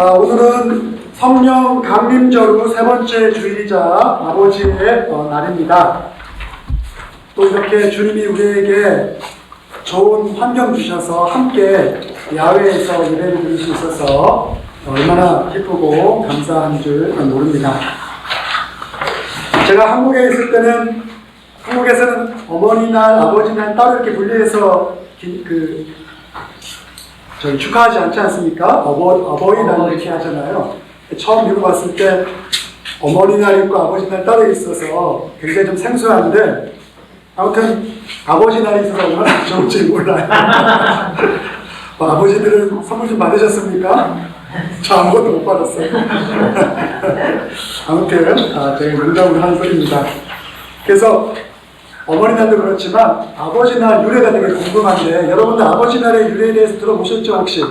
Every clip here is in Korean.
오늘은 성령 강림절 후 세 번째 주일이자 아버지의 날입니다. 또 이렇게 주님이 우리에게 좋은 환경 주셔서 함께 야외에서 예배를 드릴 수 있어서 얼마나 기쁘고 감사한 줄 모릅니다. 제가 한국에 있을 때는 한국에서는 어머니 날, 아버지 날 따로 이렇게 분리해서 저희 축하하지 않지 않습니까? 어버이날 이렇게 하잖아요. 처음 미국 왔을 때 어머니날 있고 아버지날 따로 있어서 굉장히 좀 생소한데 아무튼 아버지날이 있어서 얼마나 좋은지 몰라요. 아버지들은 선물 좀 받으셨습니까? 저 아무것도 못 받았어요. 아무튼 제가 농담으로 하는 소리입니다. 그래서 어머니날도 그렇지만 아버지날 유래가 되게 궁금한데 여러분들 아버지날의 유래에 대해서 들어보셨죠 혹시?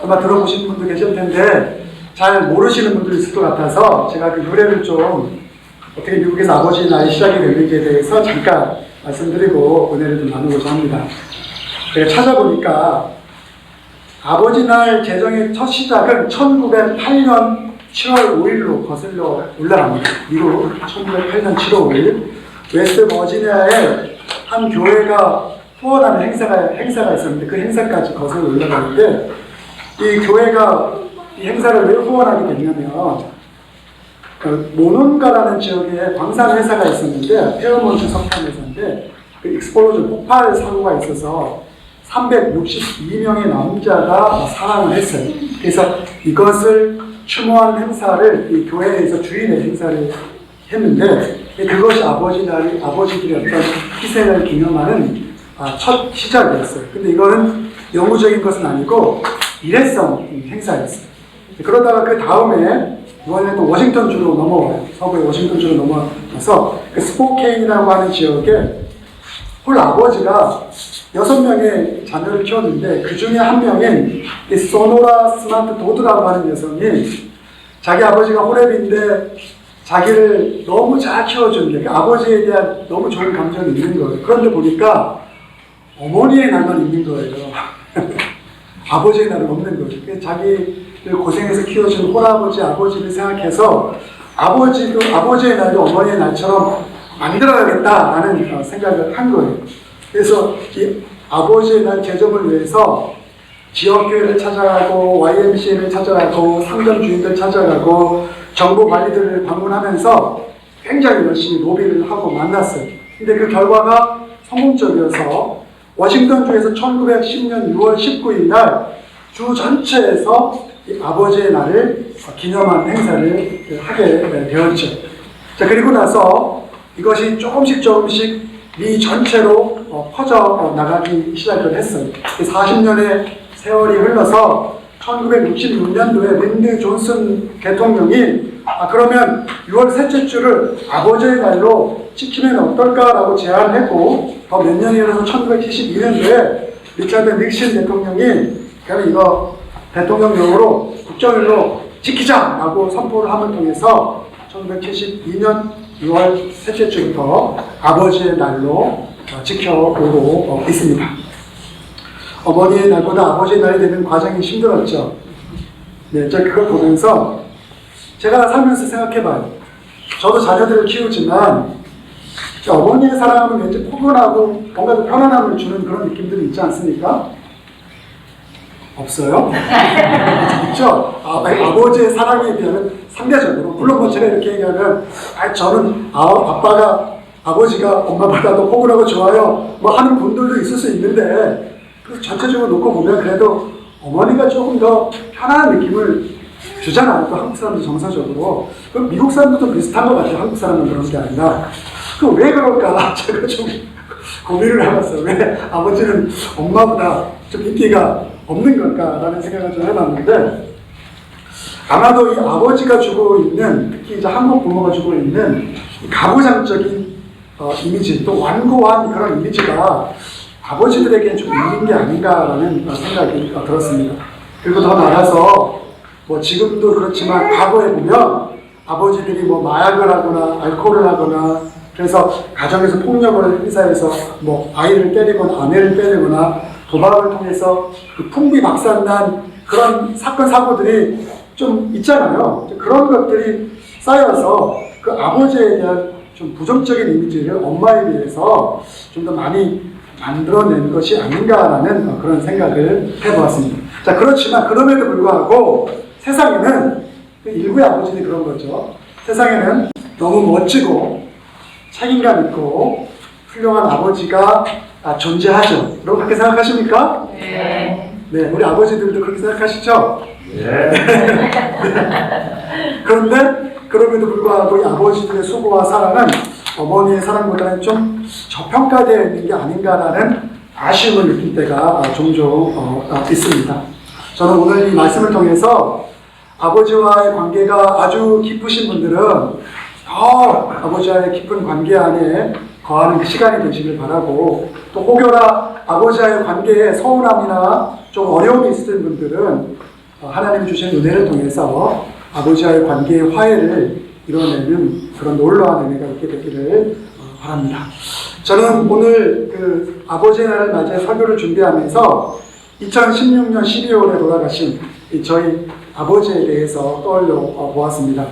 아마 들어보신 분도 계실 텐데 잘 모르시는 분들이 있을 것 같아서 제가 그 유래를 좀 어떻게 미국에서 아버지날이 시작이 됐는지에 대해서 잠깐 말씀드리고 은혜를 좀 나누고자 합니다. 제가 찾아보니까 아버지날 제정의 첫 시작은 1908년 7월 5일로 거슬러 올라갑니다. 미국 1908년 7월 5일 웨스트 버지니아에 한 교회가 후원하는 행사가 있었는데 그 행사까지 거슬러 올라가는데 이 교회가 이 행사를 왜 후원하게 됐냐면 모논가라는 지역에 광산 회사가 있었는데 페어몬트 석탄 회사인데 그 익스플로전 폭발 사고가 있어서 362명의 남자가 사망을 했어요. 그래서 이것을 추모하는 행사를 이 교회에서 주일에 행사를 했는데 그것이 아버지들의 어떤 희생을 기념하는 첫 시작이었어요. 근데 이거는 영구적인 것은 아니고 일회성 행사였어요. 그러다가 그 다음에 이번에 또 워싱턴주로 넘어와요. 서부의 워싱턴주로 넘어와서 그 스포케인이라고 하는 지역에 홀 아버지가 6명의 자녀를 키웠는데 그 중에 한 명인 이 소노라 스마트 도드라고 하는 여성이 자기 아버지가 호랩인데 자기를 너무 잘 키워주는데 그 아버지에 대한 너무 좋은 감정이 있는 거예요. 그런데 보니까 어머니의 날만 있는 거예요. 아버지의 날은 없는 거죠. 그래서 자기를 고생해서 키워준 홀아버지, 아버지를 생각해서 아버지의 날도 어머니의 날처럼 만들어야겠다라는 생각을 한 거예요. 그래서 이 아버지의 날 제정을 위해서 지역교회를 찾아가고 YMCA를 찾아가고 상점 주인들 찾아가고 정부 관리들을 방문하면서 굉장히 열심히 로비를 하고 만났어요. 근데 그 결과가 성공적이어서 워싱턴주에서 1910년 6월 19일 날 주 전체에서 이 아버지의 날을 기념한 행사를 하게 되었죠. 자, 그리고 나서 이것이 조금씩 미 전체로 퍼져 나가기 시작을 했어요. 40년의 세월이 흘러서 1966년도에 린드 존슨 대통령이 그러면 6월 셋째 주를 아버지의 날로 지키면 어떨까라고 제안을 했고 더 몇 년이 흘러서 1972년도에 리차드 닉슨 대통령이 그러면 이거 대통령령으로 국정일로 지키자라고 선포를 함을 통해서 1972년 6월 셋째 주부터 아버지의 날로 지켜오고 있습니다. 어머니의 날보다 아버지의 날이 되는 과정이 힘들었죠. 네, 제가 그걸 보면서 제가 살면서 생각해봐요. 저도 자녀들을 키우지만 어머니의 사랑은 왠지 포근하고 뭔가 좀 편안함을 주는 그런 느낌들이 있지 않습니까? 없어요? 있죠? 아버지의 사랑에 비하면 상대적으로 물론 뭐 제가 이렇게 얘기하면 저는 아버지가 엄마보다 더 포근하고 좋아요 뭐 하는 분들도 있을 수 있는데 전체적으로 놓고 보면 그래도 어머니가 조금 더 편안한 느낌을 주잖아요. 또 한국 사람도 정서적으로. 그럼 미국 사람들도 비슷한 것 같아요. 한국 사람은 그런 게 아니라. 그럼 왜 그럴까? 제가 좀 고민을 해봤어요. 왜 아버지는 엄마보다 좀 인기가 없는 걸까라는 생각을 좀 해봤는데 아마도 이 아버지가 주고 있는 특히 이제 한국 부모가 주고 있는 가부장적인 이미지 또 완고한 그런 이미지가 아버지들에게 좀 있는 게 아닌가라는 생각이 들었습니다. 그리고 더 나아가서 뭐 지금도 그렇지만 과거에 보면 아버지들이 뭐 마약을 하거나 알코올을 하거나 그래서 가정에서 폭력을 행사해서 뭐 아이를 때리거나 아내를 때리거나 도박을 통해서 그 풍비박산난 그런 사건 사고들이 좀 있잖아요. 그런 것들이 쌓여서 그 아버지에 대한 좀 부정적인 이미지를 엄마에 비해서 좀 더 많이 만들어낸 것이 아닌가라는 그런 생각을 해보았습니다. 자, 그렇지만 그럼에도 불구하고 세상에는 일부의 아버지들이 그런 거죠. 세상에는 너무 멋지고 책임감 있고 훌륭한 아버지가 존재하죠. 여러분 그렇게 생각하십니까? 네. 네, 우리 아버지들도 그렇게 생각하시죠? 예. 그런데 그럼에도 불구하고 이 아버지들의 수고와 사랑은 어머니의 사랑보다는 좀 저평가되어 있는 게 아닌가라는 아쉬움을 느낄 때가 종종 있습니다. 저는 오늘 이 말씀을 통해서 아버지와의 관계가 아주 깊으신 분들은 아버지와의 깊은 관계 안에 거하는 시간이 되시길 바라고, 또 혹여나 아버지와의 관계에 서운함이나 좀 어려움이 있으신 분들은 하나님이 주신 은혜를 통해서 아버지와의 관계의 화해를 이뤄내는 그런 놀라운 은혜가 있게 되기를 바랍니다. 저는 오늘 그 아버지의 날을 맞이해 설교를 준비하면서 2016년 12월에 돌아가신 저희 아버지에 대해서 떠올려 보았습니다.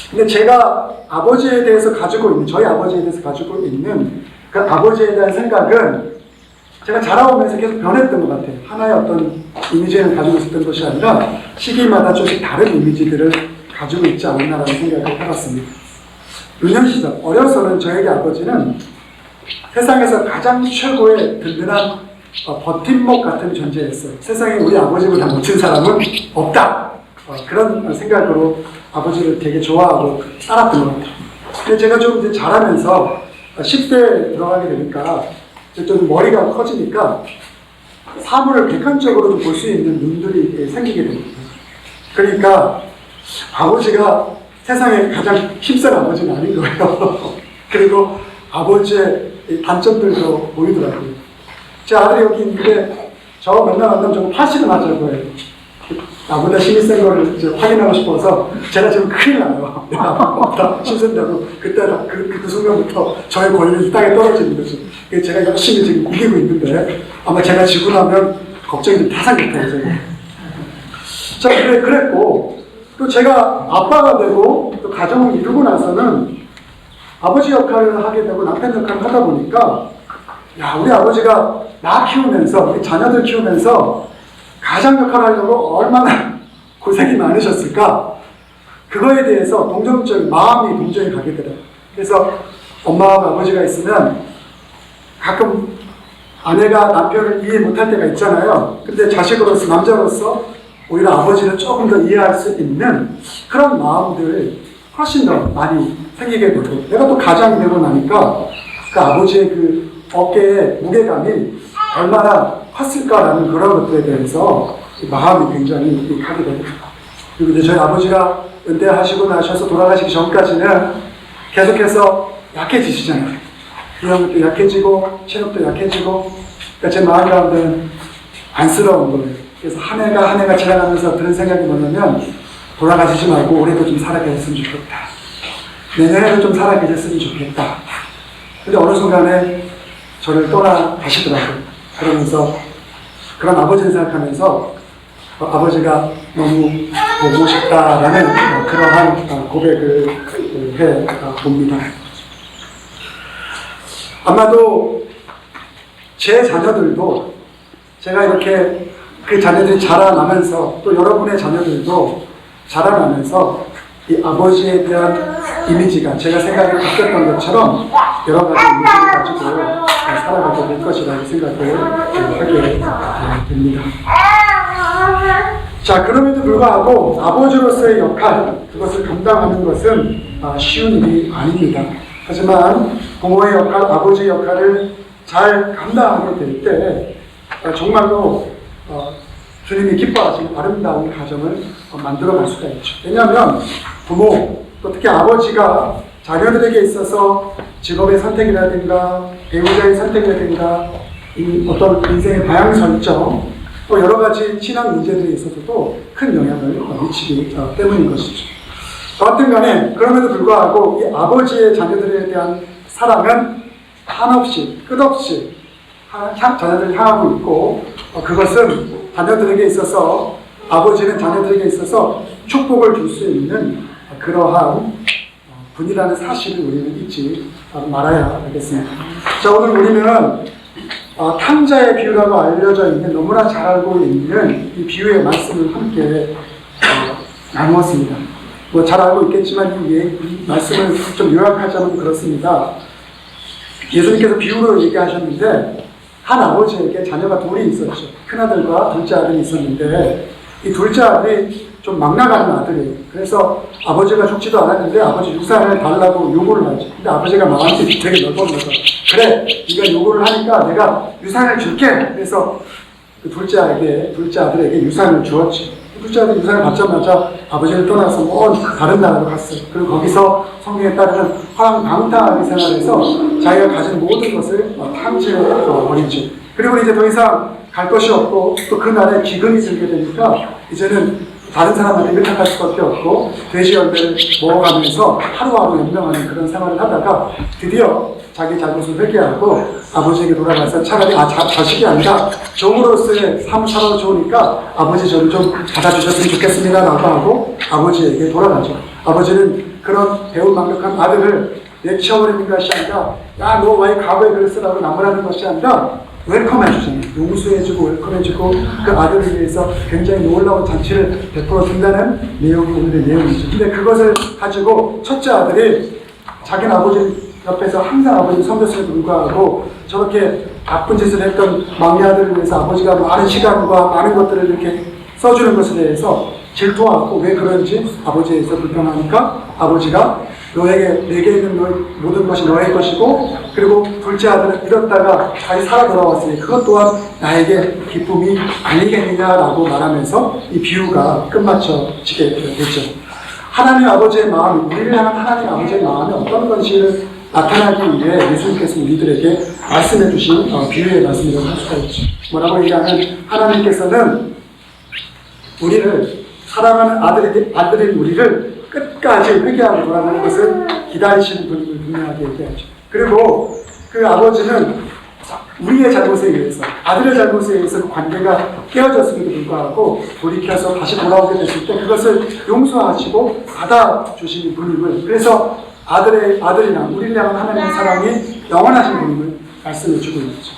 근데 제가 아버지에 대해서 가지고 있는, 저희 아버지에 대해서 가지고 있는 그 아버지에 대한 생각은 제가 자라오면서 계속 변했던 것 같아요. 하나의 어떤 이미지를 가지고 있었던 것이 아니라 시기마다 조금씩 다른 이미지들을 가지고 있지 않았나라는 생각을 해봤습니다. 유년 시절, 어려서는 저에게 아버지는 세상에서 가장 최고의 든든한 버팀목 같은 존재였어요. 세상에 우리 아버지보다 멋진 사람은 없다. 그런 생각으로 아버지를 되게 좋아하고 살았던 것 같아요. 근데 제가 좀 이제 자라면서 10대에 들어가게 되니까 좀 머리가 커지니까 사물을 객관적으로 좀 볼 수 있는 눈들이 생기게 됩니다. 그러니까 아버지가 세상에 가장 힘센 아버지는 아닌 거예요. 그리고 아버지의 단점들도 보이더라고요. 제 아들이 여기 있는데 저 맨날 만나면 저거 파시는 하자고 해요. 나보다 힘이 센 거를 이제 확인하고 싶어서 제가 지금 큰일 나요. 나보다 힘 센다고. 그때 그 순간부터 저의 권력이 땅에 떨어지는 거죠. 제가 열심히 지금 이기고 있는데 아마 제가 지고 나면 걱정이 좀 타산이 돼요. 자, 그랬고 또 제가 아빠가 되고 또 가정을 이루고 나서는 아버지 역할을 하게 되고 남편 역할을 하다 보니까 우리 아버지가 나 키우면서 우리 자녀들 키우면서 가장 역할을 하려고 얼마나 고생이 많으셨을까, 그거에 대해서 동정적인 마음이 동정이 가게 되더라고요. 그래서 엄마하고 아버지가 있으면 가끔 아내가 남편을 이해 못할 때가 있잖아요. 근데 자식으로서, 남자로서 오히려 아버지를 조금 더 이해할 수 있는 그런 마음들 훨씬 더 많이 생기게 되고, 내가 또 가장이 되고 나니까 그 아버지의 그 어깨의 무게감이 얼마나 컸을까라는 그런 것들에 대해서 마음이 굉장히 하게 됩니다. 그리고 이제 저희 아버지가 은퇴하시고 나셔서 돌아가시기 전까지는 계속해서 약해지시잖아요. 기억도 약해지고 체력도 약해지고, 그러니까 제 마음 가운데는 안쓰러운 거예요. 그래서 한 해가 지나가면서 드는 생각이 뭐냐면, 돌아가시지 말고 올해도 좀 살아계셨으면 좋겠다. 내년에도 좀 살아계셨으면 좋겠다. 근데 어느 순간에 저를 떠나가시더라고요. 그러면서 그런 아버지를 생각하면서 아버지가 너무 보고 싶다라는 그러한 고백을 해 봅니다. 아마도 제 자녀들도 제가 이렇게 그 자녀들이 자라나면서, 또 여러분의 자녀들도 자라나면서 이 아버지에 대한 이미지가 제가 생각이 바뀌었던 것처럼 여러 가지 이미지를 가지고 살아가게 될 것이라는 생각을 하게 됩니다. 자, 그럼에도 불구하고 아버지로서의 역할, 그것을 감당하는 것은 쉬운 일이 아닙니다. 하지만 부모의 역할, 아버지의 역할을 잘 감당하게 될 때 정말로 주님이 기뻐하시는 아름다운 가정을 만들어갈 수가 있죠. 왜냐하면 부모, 또 특히 아버지가 자녀들에게 있어서 직업의 선택이라든가 배우자의 선택이라든가 어떤 인생의 방향 설정, 또 여러 가지 신앙 문제들에 있어서도 큰 영향을 미치기 때문인 것이죠. 어쨌든 간에 그럼에도 불구하고 이 아버지의 자녀들에 대한 사랑은 한없이 끝없이 자녀들을 향하고 있고, 그것은 자녀들에게 있어서 아버지는 자녀들에게 있어서 축복을 줄 수 있는 그러한 분이라는 사실을 우리는 잊지 말아야 하겠습니다. 자, 오늘 우리는 탕자의 비유라고 알려져 있는, 너무나 잘 알고 있는 이 비유의 말씀을 함께 나누었습니다. 뭐 잘 알고 있겠지만 이 말씀을 좀 요약하자면 그렇습니다. 예수님께서 비유로 얘기하셨는데, 한 아버지에게 자녀가 둘이 있었죠. 큰아들과 둘째 아들이 있었는데, 이 둘째 아들이 좀 막 나가는 아들이에요. 그래서 아버지가 죽지도 않았는데 아버지 유산을 달라고 요구를 하죠. 근데 아버지가 마음이 되게 넓어서, 그래, 네가 요구를 하니까 내가 유산을 줄게. 그래서 그 둘째 아들에게 유산을 주었죠. 둘째 아들 유산을 받자마자 아버지를 떠나서 다른 나라로 갔어요. 그리고 거기서 성경에 따르면 황방탕하게 생활해서 자기가 가진 모든 것을 탕제해 버리죠. 그리고 이제 더 이상 갈 것이 없고, 또 그 나라에 기근이 들게 되니까 이제는 다른 사람한테 의탁할 수밖에 없고 돼지 열매를 먹어가면서 하루하루 연명하는 그런 생활을 하다가 드디어 자기 잘못을 회개하고 아버지에게 돌아가서 차라리 자식이 아니라 종으로서의 삶을 살아도 좋으니까 아버지 저를 좀 받아주셨으면 좋겠습니다 라고 하고 아버지에게 돌아가죠. 아버지는 그런 배은망덕한 아들을 내치워버리는 것이 아니라, 야, 너 왜 과거에 그랬으라고 나무라는 것이 아니라 웰컴해주잖아요. 용서해주고 웰컴해주고 그 아들을 위해서 굉장히 놀라운 잔치를 베풀어 준다는 내용이 오늘의 내용이죠. 근데 그것을 가지고 첫째 아들이 자기는 아버지 옆에서 항상 아버지 섬겼음에도 불구하고 저렇게 나쁜 짓을 했던 막내 아들을 위해서 아버지가 많은 시간과 많은 것들을 이렇게 써주는 것에 대해서 질투하고, 왜 그런지 아버지에서 불평하니까 아버지가 내게 있는 모든 것이 너의 것이고, 그리고 둘째 아들은 이렇다가 다시 살아 돌아왔으니 그것 또한 나에게 기쁨이 아니겠느냐라고 말하면서 이 비유가 끝마쳐지게 되죠. 하나님 아버지의 마음, 우리를 향한 하나님 아버지의 마음이 어떤 것인지를 나타나기 위해 예수님께서 우리들에게 말씀해 주신 비유의 말씀이라고 할 수가 있죠. 뭐라고 얘기하면, 하나님께서는 우리를, 사랑하는 아들인 우리를 끝까지 회개하고 돌아가는 것을 기다리시는 분임을 분명하게 얘기하죠. 그리고 그 아버지는 우리의 잘못에 의해서, 아들의 잘못에 의해서 그 관계가 깨어졌음에도 불구하고 돌이켜서 다시 돌아오게 됐을 때 그것을 용서하시고 받아주시는 분임을, 그래서 아들이나 우리를 향한 하나님의 사랑이 영원하신 분임을 말씀해 주고 있죠.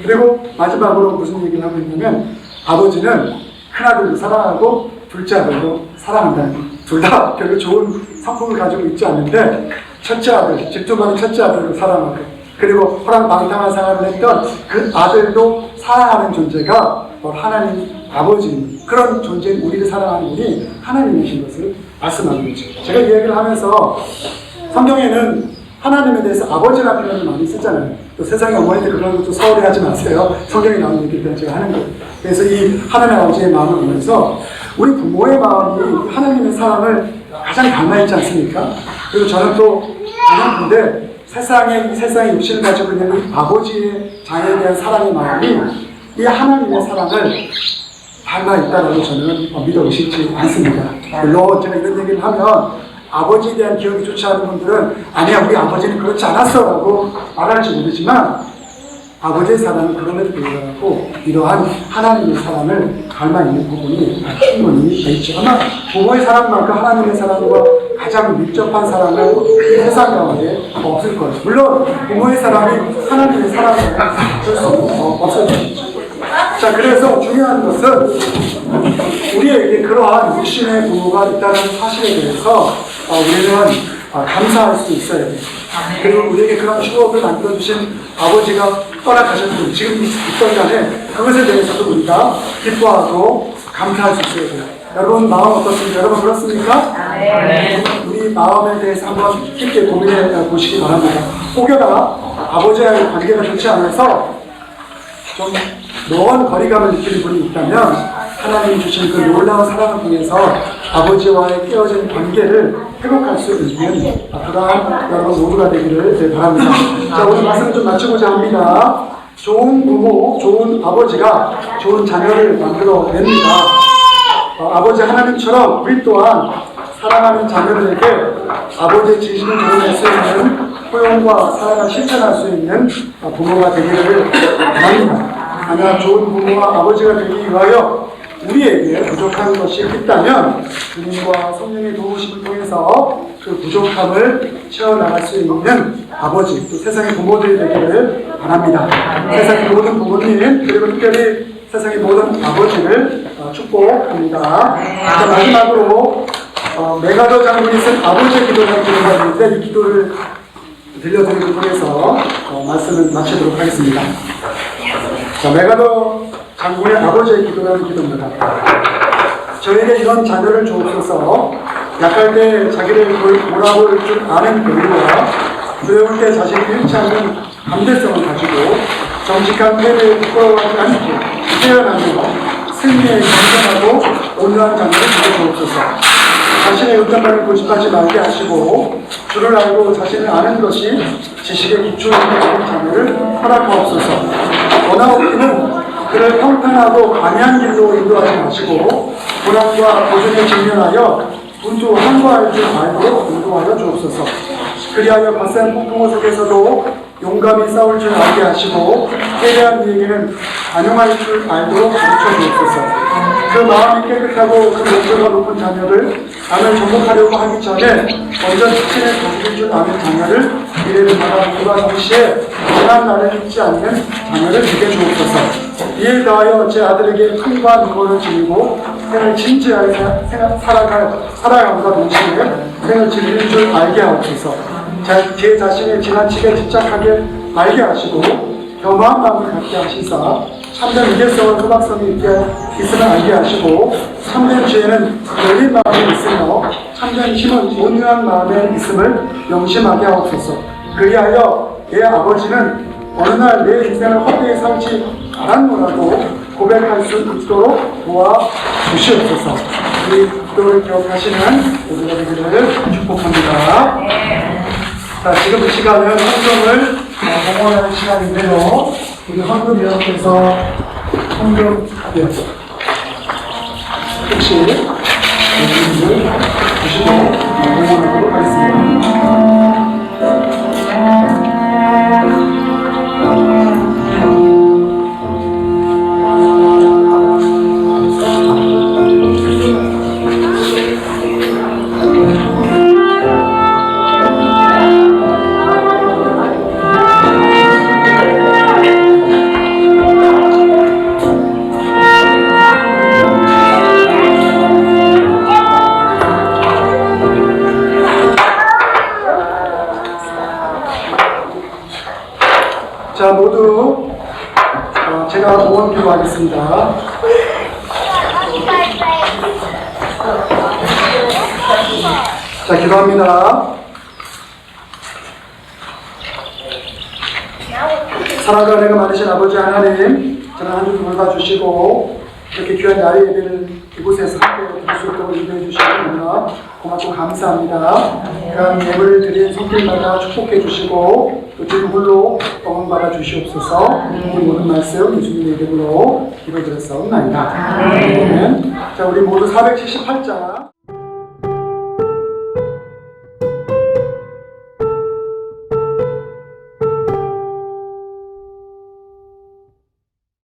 그리고 마지막으로 무슨 얘기를 하고 있냐면, 아버지는 큰아들도 사랑하고 둘째 아들도 사랑한다는, 둘 다 별로 좋은 성품을 가지고 있지 않는데 첫째 아들, 집중하는 첫째 아들도 사랑하고, 그리고 호랑방탕한 생활을 했던 그 아들도 사랑하는 존재가 하나님 아버지, 그런 존재인 우리를 사랑하는 분이 하나님이신 것을 말씀하고 있죠. 제가 이 얘기를 하면서 성경에는 하나님에 대해서 아버지라는 표현을 많이 쓰잖아요. 또 세상의 어머니들 그런 것도 서울에 하지 마세요. 성경에 나오는 얘기 때문에 제가 하는 거예요. 그래서 이 하나님 아버지의 마음을 보면서 우리 부모의 마음이 하나님의 사랑을 가장 닮아있지 않습니까? 그리고 저는 또 근데 세상의 육신을 가지고 있는 이 아버지의 자녀에 대한 사랑의 마음이 이 하나님의 사랑을 닮아있다고 저는 믿어 의심치 않습니다. 물론 제가 이런 얘기를 하면 아버지에 대한 기억이 좋지 않은 분들은 아니야, 우리 아버지는 그렇지 않았어 라고 말할지 모르지만, 아버지의 사랑은 그럼에도 불구하고 이러한 하나님의 사랑을 닮아있는 부분이 충분히 있죠. 아마 부모의 사랑만큼 하나님의 사랑과 가장 밀접한 사랑은 이 세상 가운데 없을 거예요. 물론 부모의 사랑이 하나님의 사랑을 어쩔 수 없어지죠. 자, 그래서 중요한 것은 우리에게 그러한 육신의 부모가 있다는 사실에 대해서 우리는 감사할 수 있어야 돼요. 그리고 우리에게 그런 추억을 만들어주신 아버지가 떠나가셨고 지금 있던 간에 그것에 대해서도 우리가 기뻐하고 감사할 수 있어야 돼요. 여러분 마음 어떻습니까? 여러분 그렇습니까? 네. 우리 마음에 대해서 한번 깊게 고민해 보시기 바랍니다. 혹여나 아버지와의 관계가 좋지 않아서 좀 먼 거리감을 느끼는 분이 있다면 하나님이 주신 그 놀라운 사랑을 통해서 아버지와의 깨어진 관계를 회복할 수 있는 그러한 여러분 모두가 되기를 바랍니다. 자, 오늘 말씀을 좀 마치고자 합니다. 좋은 부모, 좋은 아버지가 좋은 자녀를 만들어냅니다. 아버지 하나님처럼 우리 또한 사랑하는 자녀들에게 아버지의 진심을 드러낼 수 있는 포용과 사랑을 실천할 수 있는 부모가 되기를 바랍니다. 하나 좋은 부모와 아버지가 되기 위하여 우리에게 부족한 것이 있다면 주님과 성령의 도우심을 통해서 그 부족함을 채워나갈 수 있는 아버지, 또 세상의 부모들이 되기를 바랍니다. 세상의 모든 부모님, 그리고 특별히 세상의 모든 아버지를 축복합니다. 자, 마지막으로 메가더 장군이 쓴 아버지의 기도라는 기도가 있는데 이 기도를 들려드리기 통해서 말씀을 마치도록 하겠습니다. 자, 메가더 장군의 아버지의 기도라는 기도입니다. 저에게 이런 자녀를 주옵소서. 약할 때 자기를 돌아볼 줄 아는 교리와 두려울 때 자신을 잃지 않는 감대성을 가지고 정직한 패배에 부끄러워하지 않고 태어나며 승리에 경쟁하고 온유한 자녀를 주옵소서. 자신의 의견만을 고집하지 말게 하시고 주를 알고 자신을 아는 것이 지식의 기초인 자녀를 허락하옵소서. 원하옵기는 그를 평탄하고 안이한 길로 인도하지 마시고 고난과 고전에 직면하여 분투 항거할 줄 알도록 인도하여 주옵소서. 그리하여 거센 폭풍우 속에서도 용감히 싸울 줄 알게 하시고 패배한 이에게는 안용할 줄 알도록 가르쳐 주옵소서. 그 마음이 깨끗하고 그 목표가 높은 자녀를 남을 정복하려고 하기 전에 먼저 자신을 가질 줄 아는 자녀를 미래를 바라보기와 동시에 지난 날을 잊지 않는 자녀를 주게 주옵소서. 이에 더하여 제 아들에게 품과 눈물을 지니고 생을 진지하게 살아감과 동시에 생을 즐길 줄 알게 하옵소서. 제 자신의 지나치게 집착하게 알게 하시고 겸허한 마음을 갖게 하시사 참된 위대성과 소박성이 있음을 알게 하시고 참된 지혜는 열린 마음에 있으며 참된 힘은 온유한 마음에 있음을 명심하게 하옵소서. 그리하여 내 아버지는 어느 날 내 인생을 헛되이 살지 않았노라고 고백할 수 있도록 도와주시옵소서. 이 기도를 기억하시는 우리가 되기를 축복합니다. 자, 지금 이 시간은 헌금을 봉헌하는 시간인데요. 우리 헌금위원께서 헌금 혹시 헌금을 주시고 봉헌하도록 하겠습니다. 자, 모두 제가 봉헌 기도하겠습니다. 자, 기도합니다. 사랑과 은혜가 많으신 아버지 하나님, 저는 한 주도 돌봐주시고 이렇게 귀한 야외 예배를 이곳에서 함께 드릴 수 있도록 인도해 주시고 너무나 고맙고 감사합니다. 그런 예물을 드린 손길마다 축복해 주시고 또 질문로 영원받아 주시옵소서. 우리 모든 말씀 예수님의 이름으로 기도드렸사옵나이다. 자, 우리 모두 478장